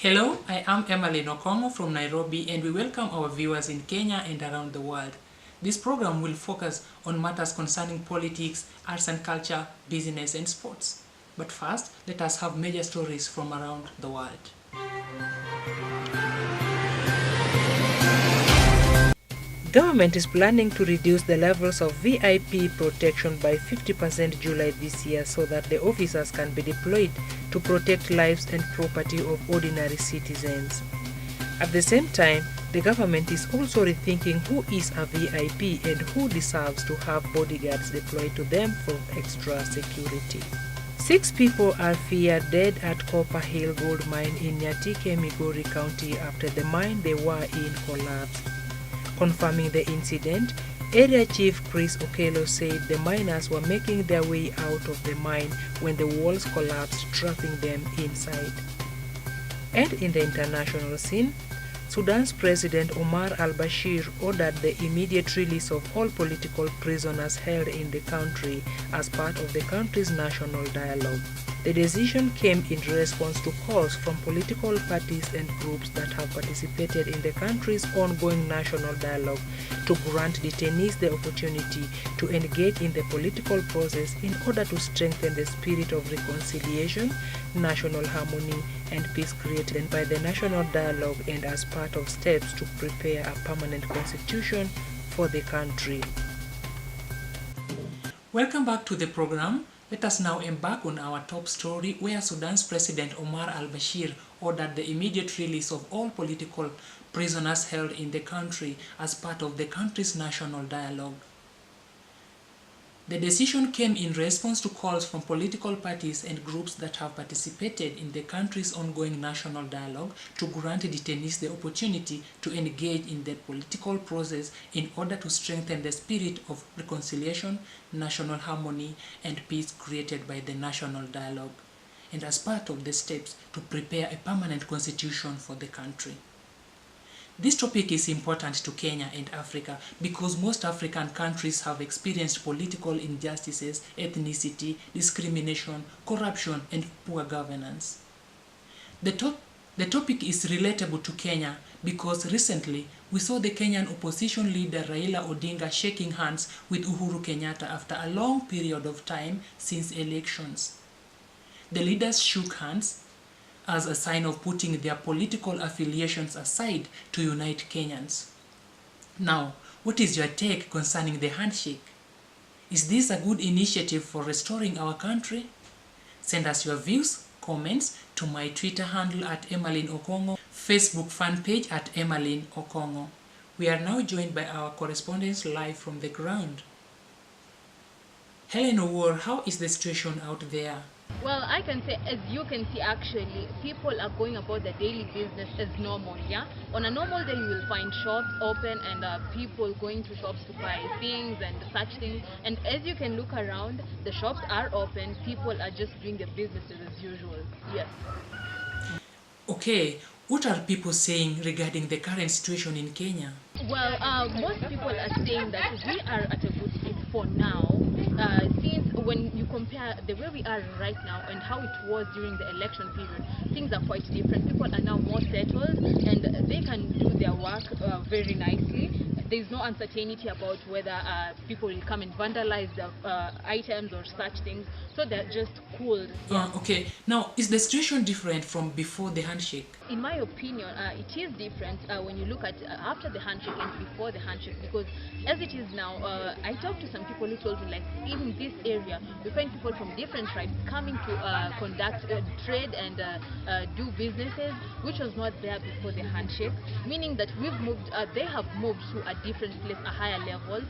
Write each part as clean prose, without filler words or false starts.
Hello, I am Emmaline Okongo from Nairobi and we welcome our viewers in Kenya and around the world. This program will focus on matters concerning politics, arts and culture, business and sports. But first, let us have major stories from around the world. Government is planning to reduce the levels of VIP protection by 50% July this year so that the officers can be deployed to protect lives and property of ordinary citizens. At the same time, the government is also rethinking who is a VIP and who deserves to have bodyguards deployed to them for extra security. 6 people are feared dead at Copper Hill Gold Mine in Nyatike, Migori County after the mine they were in collapsed. Confirming the incident, Area Chief Chris Okello said the miners were making their way out of the mine when the walls collapsed, trapping them inside. And in the international scene, Sudan's President Omar al-Bashir ordered the immediate release of all political prisoners held in the country as part of the country's national dialogue. The decision came in response to calls from political parties and groups that have participated in the country's ongoing national dialogue to grant detainees the opportunity to engage in the political process in order to strengthen the spirit of reconciliation, national harmony, and peace created by the national dialogue and as part of steps to prepare a permanent constitution for the country. Welcome back to the program. Let us now embark on our top story where Sudan's President Omar al-Bashir ordered the immediate release of all political prisoners held in the country as part of the country's national dialogue. The decision came in response to calls from political parties and groups that have participated in the country's ongoing national dialogue to grant detainees the opportunity to engage in the political process in order to strengthen the spirit of reconciliation, national harmony, and peace created by the national dialogue, and as part of the steps to prepare a permanent constitution for the country. This topic is important to Kenya and Africa because most African countries have experienced political injustices, ethnicity, discrimination, corruption, and poor governance. The topic is relatable to Kenya because recently we saw the Kenyan opposition leader Raila Odinga shaking hands with Uhuru Kenyatta after a long period of time since elections. The leaders shook hands as a sign of putting their political affiliations aside to unite Kenyans. Now, what is your take concerning the handshake? Is this a good initiative for restoring our country? Send us your views, comments to my Twitter handle at Emmaline Okongo, Facebook fan page at Emmaline Okongo. We are now joined by our correspondents live from the ground. Helen Owuor, how is the situation out there? Well, I can say, as you can see, actually, people are going about their daily business as normal, yeah? On a normal day, you will find shops open and people going to shops to buy things and such things. And as you can look around, the shops are open, people are just doing their businesses as usual, yes. Okay, what are people saying regarding the current situation in Kenya? Well, most people are saying that we are at a good state for now, since when you compare the way we are right now and how it was during the election period, things are quite different. People are now more settled and they can do their work very nicely. There's no uncertainty about whether people will come and vandalize the items or such things, so they're just cool. Yeah. Okay, now is the situation different from before the handshake? In my opinion, it is different when you look at after the handshake and before the handshake, because as it is now, I talked to some people who told me, like, in this area we find people from different tribes coming to conduct trade and do businesses, which was not there before the handshake, meaning that we've moved, they have moved to a different place, a higher level,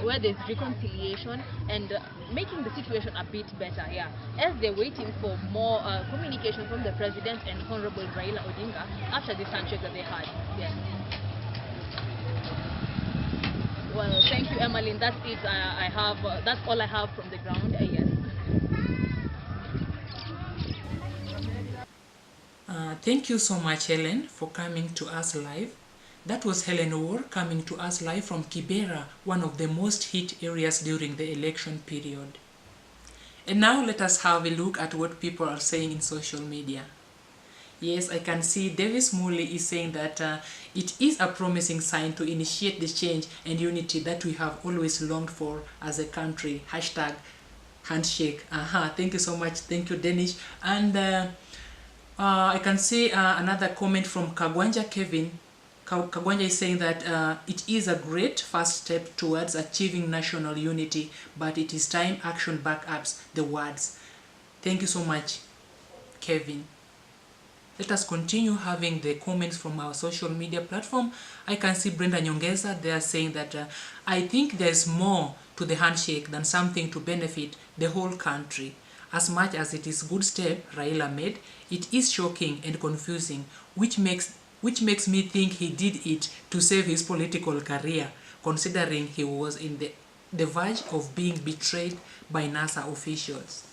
where there's reconciliation and making the situation a bit better, yeah, as they're waiting for more communication from the president and Honorable Raila Odinga after this handshake that they had. Yes. Well, thank you, Emmaline. That's it. I have. That's all I have from the ground. Yes. Thank you so much, Helen, for coming to us live. That was Helen Owuor coming to us live from Kibera, one of the most hit areas during the election period. And now let us have a look at what people are saying in social media. Yes, I can see Davis Mooley is saying that it is a promising sign to initiate the change and unity that we have always longed for as a country. Hashtag handshake. Thank you so much. Thank you, Danish. And I can see another comment from Kagwanja Kevin. Kagwanja is saying that it is a great first step towards achieving national unity, but it is time action backups the words. Thank you so much, Kevin. Let us continue having the comments from our social media platform. I can see Brenda Nyongeza there saying that I think there's more to the handshake than something to benefit the whole country. As much as it is a good step Raila made, it is shocking and confusing, which makes me think he did it to save his political career, considering he was in the verge of being betrayed by NASA officials.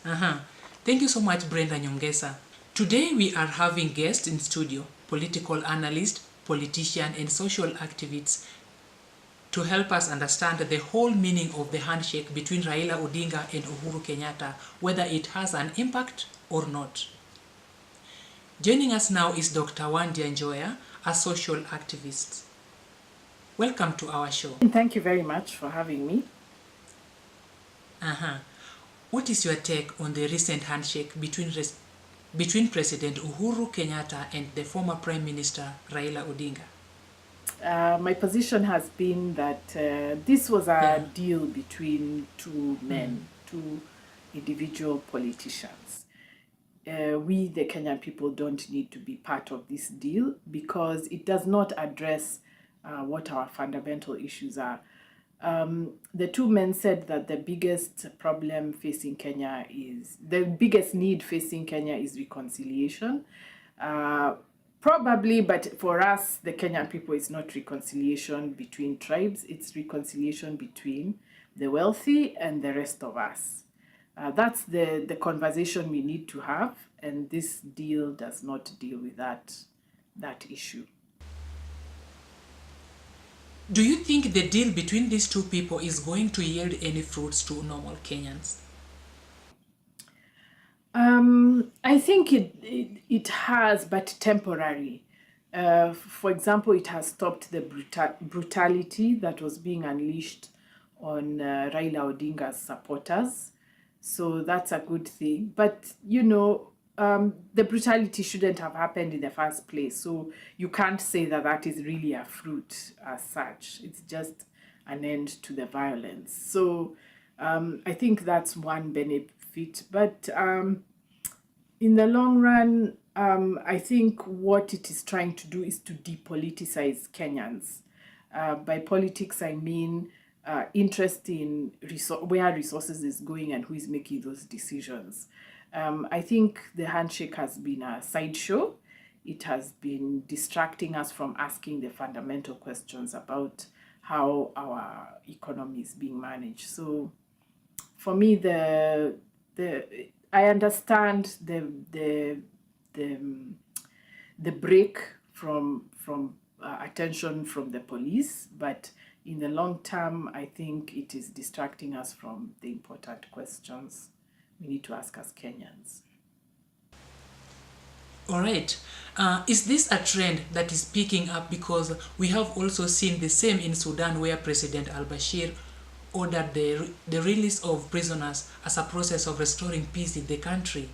Thank you so much, Brenda Nyongesa. Today we are having guests in studio, political analyst, politician and social activists to help us understand the whole meaning of the handshake between Raila Odinga and Uhuru Kenyatta, whether it has an impact or not. Joining us now is Dr. Wandia Njoya, a social activist. Welcome to our show. Thank you very much for having me. What is your take on the recent handshake between President Uhuru Kenyatta and the former Prime Minister Raila Odinga? My position has been that this was a deal between two men, two individual politicians. We, the Kenyan people, don't need to be part of this deal because it does not address what our fundamental issues are. The two men said that the biggest problem facing Kenya is, the biggest need facing Kenya is reconciliation. Probably, but for us, the Kenyan people, it's not reconciliation between tribes, it's reconciliation between the wealthy and the rest of us. That's the conversation we need to have, and this deal does not deal with that issue. Do you think the deal between these two people is going to yield any fruits to normal Kenyans? I think it has, but temporary. For example, it has stopped the brutality that was being unleashed on Raila Odinga's supporters. So that's a good thing. But, you know, the brutality shouldn't have happened in the first place. So you can't say that that is really a fruit as such. It's just an end to the violence. So I think that's one benefit. But in the long run, I think what it is trying to do is to depoliticize Kenyans. By politics, I mean interest in where resources is going and who is making those decisions. I think the handshake has been a sideshow. It has been distracting us from asking the fundamental questions about how our economy is being managed. So for me, I understand the break from attention from the police, but in the long term, I think it is distracting us from the important questions we need to ask as Kenyans. All right. Is this a trend that is picking up? Because we have also seen the same in Sudan, where President al-Bashir ordered the release of prisoners as a process of restoring peace in the country.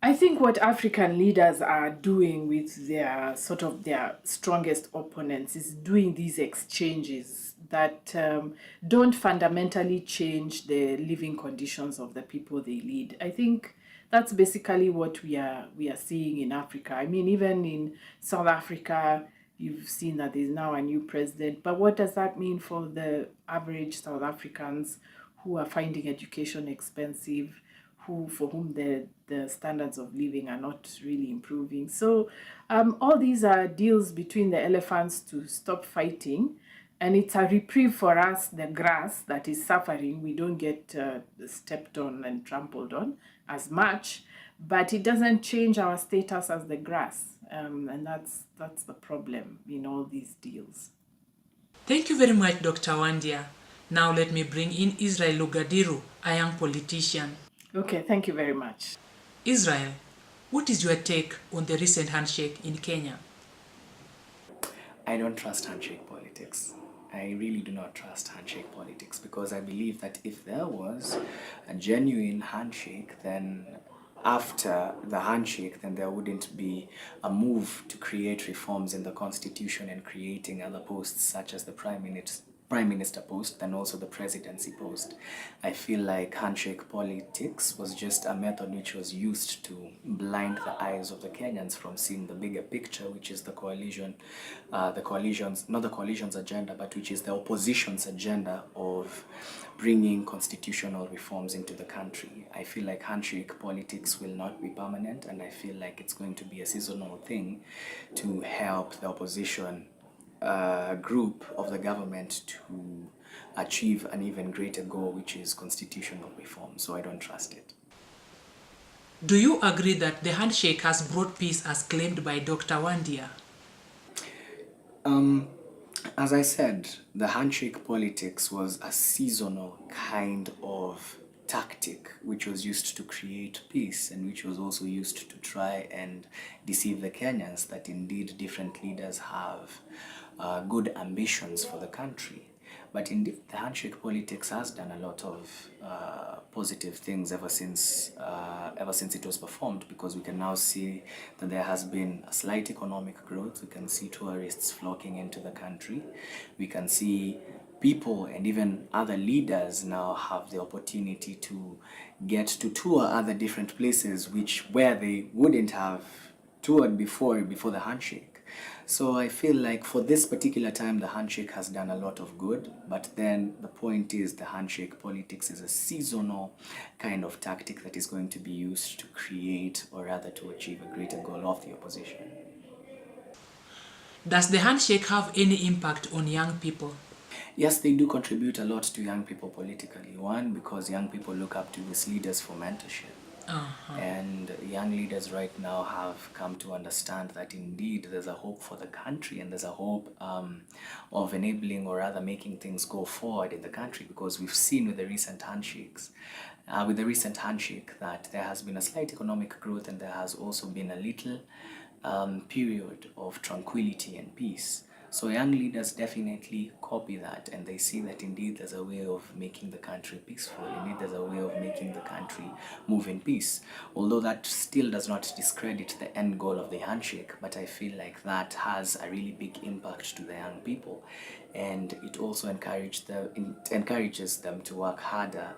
I think what African leaders are doing with their strongest opponents is doing these exchanges that don't fundamentally change the living conditions of the people they lead. I think that's basically what we are seeing in Africa. I mean, even in South Africa, you've seen that there's now a new president. But what does that mean for the average South Africans who are finding education expensive, for whom the standards of living are not really improving? So all these are deals between the elephants to stop fighting. And it's a reprieve for us, the grass that is suffering. We don't get stepped on and trampled on as much, but it doesn't change our status as the grass. And that's the problem in all these deals. Thank you very much, Dr. Wandia. Now let me bring in Israel Lugadiru, a young politician. Okay, thank you very much. Israel, What is your take on the recent handshake in Kenya? I don't trust handshake politics. I really do not trust handshake politics because I believe that if there was a genuine handshake, then after the handshake, then there wouldn't be a move to create reforms in the constitution and creating other posts such as the prime minister post and also the presidency post. I feel like handshake politics was just a method which was used to blind the eyes of the Kenyans from seeing the bigger picture, which is the coalition's, not the coalition's agenda, but which is the opposition's agenda of bringing constitutional reforms into the country. I feel like handshake politics will not be permanent, and I feel like it's going to be a seasonal thing to help the opposition group of the government to achieve an even greater goal, which is constitutional reform. So I don't trust it. Do you agree that the handshake has brought peace as claimed by Dr. Wandia? As I said, the handshake politics was a seasonal kind of tactic which was used to create peace and which was also used to try and deceive the Kenyans that indeed different leaders have good ambitions for the country. But indeed, the handshake politics has done a lot of positive things ever since it was performed, because we can now see that there has been a slight economic growth. We can see tourists flocking into the country. We can see people and even other leaders now have the opportunity to get to tour other different places where they wouldn't have toured before the handshake. So I feel like for this particular time, the handshake has done a lot of good, but then the point is the handshake politics is a seasonal kind of tactic that is going to be used to create, or rather to achieve, a greater goal of the opposition. Does the handshake have any impact on young people? Yes, they do contribute a lot to young people politically. One, because young people look up to these leaders for mentorship. And young leaders right now have come to understand that indeed there's a hope for the country, and there's a hope of enabling, or rather making things go forward in the country, because we've seen with the recent handshake that there has been a slight economic growth, and there has also been a little period of tranquility and peace. So young leaders definitely copy that, and they see that indeed there's a way of making the country peaceful. Indeed, there's a way of making the country move in peace. Although that still does not discredit the end goal of the handshake, but I feel like that has a really big impact to the young people, and it also encourages them to work harder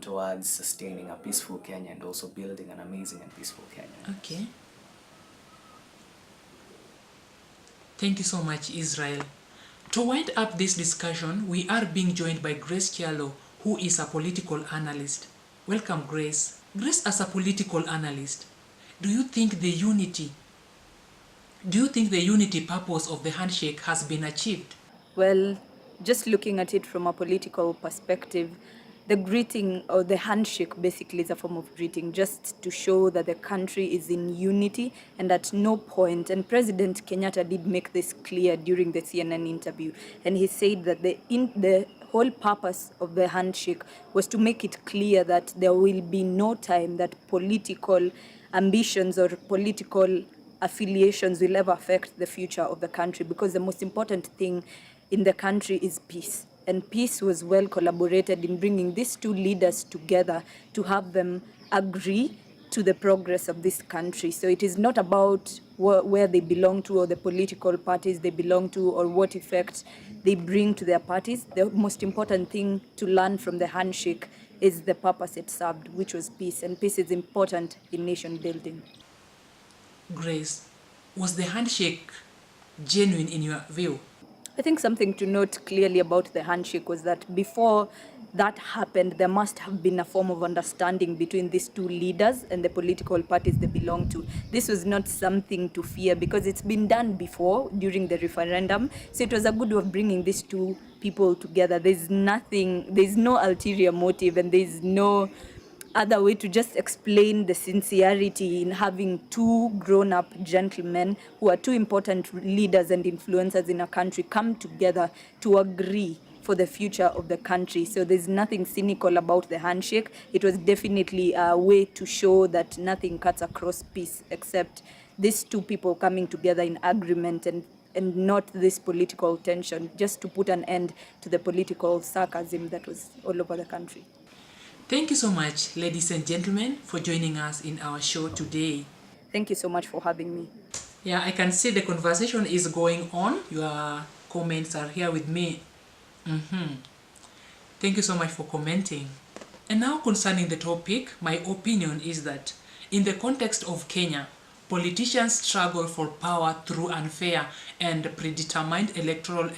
towards sustaining a peaceful Kenya and also building an amazing and peaceful Kenya. Okay. Thank you so much, Israel. To wind up this discussion, we are being joined by Grace Kialo, who is a political analyst. Welcome, Grace. Grace, as a political analyst, do you think the unity purpose of the handshake has been achieved? Well, just looking at it from a political perspective, the greeting or the handshake basically is a form of greeting, just to show that the country is in unity, and at no point, and President Kenyatta did make this clear during the CNN interview, and he said that the whole purpose of the handshake was to make it clear that there will be no time that political ambitions or political affiliations will ever affect the future of the country, because the most important thing in the country is peace. And peace was well collaborated in bringing these two leaders together to have them agree to the progress of this country. So it is not about where they belong to, or the political parties they belong to, or what effect they bring to their parties. The most important thing to learn from the handshake is the purpose it served, which was peace. And peace is important in nation building. Grace, was the handshake genuine in your view? I think something to note clearly about the handshake was that before that happened, there must have been a form of understanding between these two leaders and the political parties they belong to. This was not something to fear, because it's been done before during the referendum. So it was a good way of bringing these two people together. There's no ulterior motive, and there's no other way to just explain the sincerity in having two grown-up gentlemen who are two important leaders and influencers in a country come together to agree for the future of the country. So there's nothing cynical about the handshake. It was definitely a way to show that nothing cuts across peace except these two people coming together in agreement and not this political tension, just to put an end to the political sarcasm that was all over the country. Thank you so much, ladies and gentlemen, for joining us in our show today. Thank you so much for having me. Yeah, I can see the conversation is going on. Your comments are here with me. Thank you so much for commenting. And now concerning the topic, my opinion is that in the context of Kenya, politicians struggle for power through unfair and predetermined electoral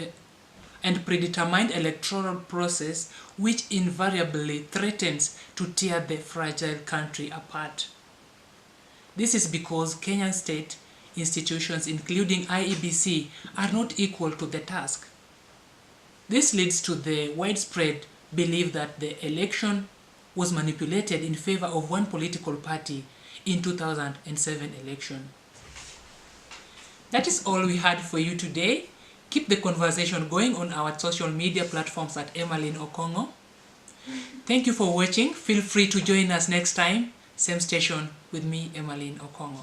process, which invariably threatens to tear the fragile country apart. This is because Kenyan state institutions, including IEBC, are not equal to the task. This leads to the widespread belief that the election was manipulated in favor of one political party in 2007 election. That is all we had for you today. Keep the conversation going on our social media platforms at Emmaline Okongo. Thank you for watching. Feel free to join us next time, same station with me, Emmaline Okongo.